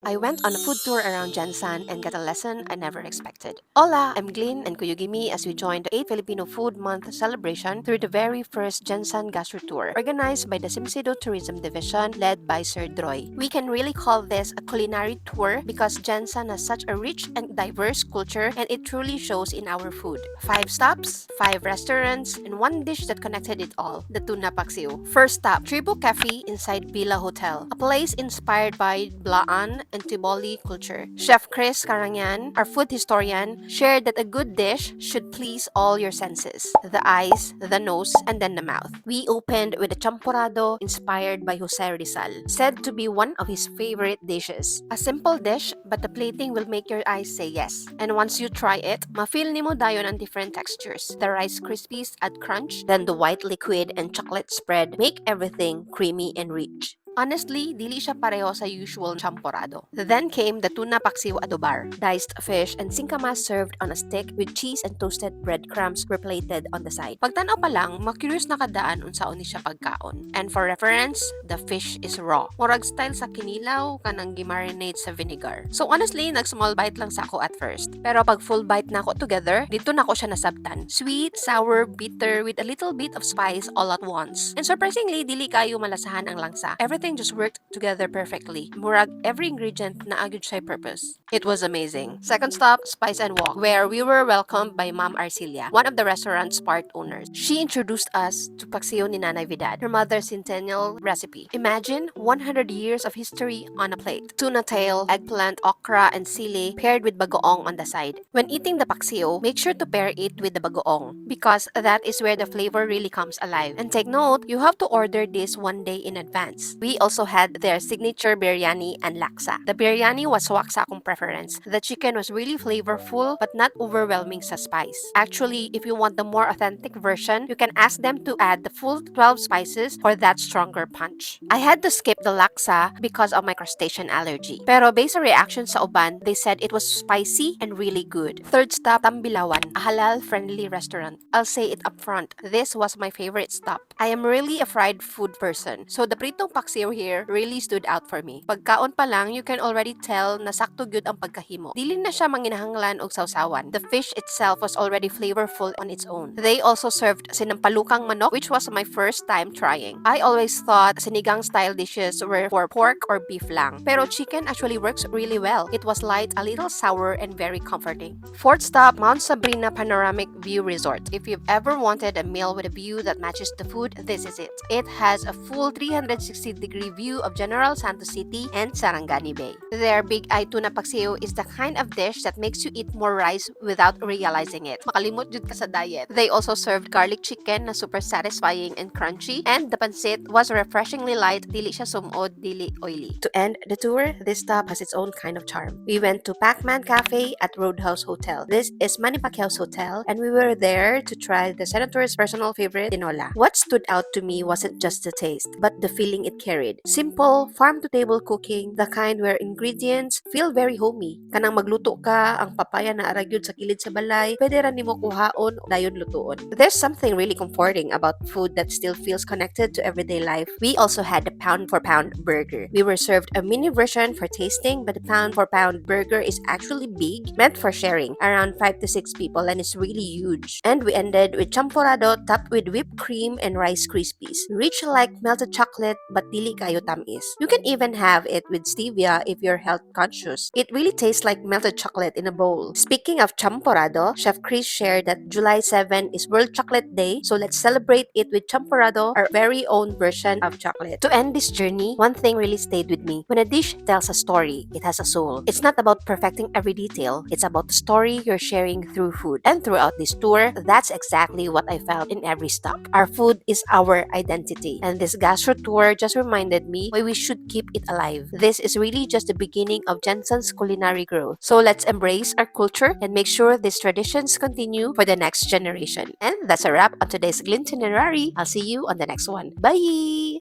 I went on a food tour around GenSan and got a lesson I never expected. Hola, I'm Glyn and Kuyugimi as we joined the 8th Filipino Food Month celebration through the very first GenSan Gastro Tour, organized by the CEMCDO Tourism Division led by Sir Droy. We can really call this a culinary tour because GenSan has such a rich and diverse culture and it truly shows in our food. 5 stops, 5 restaurants, and one dish that connected it all, the tuna paksiw. First stop, Tribu Cafe inside Villa Hotel, a place inspired by Blaan and Tiboli culture. Chef Chris Carangian, our food historian, shared that a good dish should please all your senses, the eyes, the nose, and then the mouth. We opened with a champurrado inspired by Jose Rizal, said to be one of his favorite dishes. A simple dish, but the plating will make your eyes say yes. And once you try it, ma-feel nimo dayon ang different textures. The Rice Krispies add crunch, then the white liquid and chocolate spread make everything creamy and rich. Honestly, dili siya pareho sa usual champorado. Then came the tuna paksiw adobar. Diced fish and singkamas served on a stick with cheese and toasted breadcrumbs were plated on the side. Pagtanaw pa lang, makurious na kadaan unsaon ni siya pagkaon. And for reference, the fish is raw. Murag style sa kinilaw kanang gimarinate sa vinegar. So honestly, nag-small bite lang sa ako at first. Pero pag full bite na ako together, dito na ako siya nasabtan. Sweet, sour, bitter with a little bit of spice all at once. And surprisingly, dili kayo malasahan ang langsa. Everything just worked together perfectly. Murag every ingredient na agud siya purpose. It was amazing. Second stop, Spice and Walk, where we were welcomed by Ma'am Arcilia, one of the restaurant's part owners. She introduced us to paksiw ni Nanay Vidad, her mother's centennial recipe. Imagine 100 years of history on a plate. Tuna tail, eggplant, okra, and sili paired with bagoong on the side. When eating the paksiw, make sure to pair it with the bagoong because that is where the flavor really comes alive. And take note, you have to order this one day in advance. We also had their signature biryani and laksa. The biryani was swak sa akong preference. The chicken was really flavorful but not overwhelming sa spice. Actually, if you want the more authentic version, you can ask them to add the full 12 spices for that stronger punch. I had to skip the laksa because of my crustacean allergy. Pero based on reactions sa uban, they said it was spicy and really good. Third stop, Tambilawan, a halal-friendly restaurant. I'll say it up front, this was my favorite stop. I am really a fried food person, so the pritong paksiw here really stood out for me. Pagkaon pa lang, you can already tell na sakto gyud ang pagkahimo. Dili na siya manginahanglan og sawsawan. The fish itself was already flavorful on its own. They also served sinampalukang manok, which was my first time trying. I always thought sinigang style dishes were for pork or beef lang. Pero chicken actually works really well. It was light, a little sour, and very comforting. Fourth stop, Mount Sabrina Panoramic View Resort. If you've ever wanted a meal with a view that matches the food, this is it. It has a full 360-degree view of General Santos City and Sarangani Bay. Their big eye tuna paksiw is the kind of dish that makes you eat more rice without realizing it. Makalimot jud ka sa diet. They also served garlic chicken na super satisfying and crunchy, and the pancit was refreshingly light, dili siya sumod, dili oily. To end the tour, this stop has its own kind of charm. We went to Pac-Man Cafe at Roadhouse Hotel. This is Manny Pacquiao's hotel, and we were there to try the senator's personal favorite, tinola. What stood out to me wasn't just the taste, but the feeling it carried. Simple, farm-to-table cooking, the kind where ingredients feel very homey. Kanang magluto ka, ang papaya na aragyod sa kilid sa balay, pwede ra nimo kuhaon o dayon lutuon. There's something really comforting about food that still feels connected to everyday life. We also had the pound-for-pound burger. We were served a mini version for tasting, but the pound-for-pound burger is actually big, meant for sharing, around 5 to 6 people, and it's really huge. And we ended with champorado topped with whipped cream and Rice Krispies. Rich like melted chocolate, but dili kayo tamis. You can even have it with stevia if you're health conscious. It really tastes like melted chocolate in a bowl. Speaking of champorado, Chef Chris shared that July 7 is World Chocolate Day, so let's celebrate it with champorado, our very own version of chocolate. To end this journey, one thing really stayed with me. When a dish tells a story, it has a soul. It's not about perfecting every detail, it's about the story you're sharing through food. And throughout this tour, that's exactly what I felt in every stop. Our food is our identity, and this gastro tour just reminded me why we should keep it alive. This is really just the beginning of GenSan's culinary growth. So let's embrace our culture and make sure these traditions continue for the next generation. And that's a wrap on today's Glintinerary. I'll see you on the next one. Bye!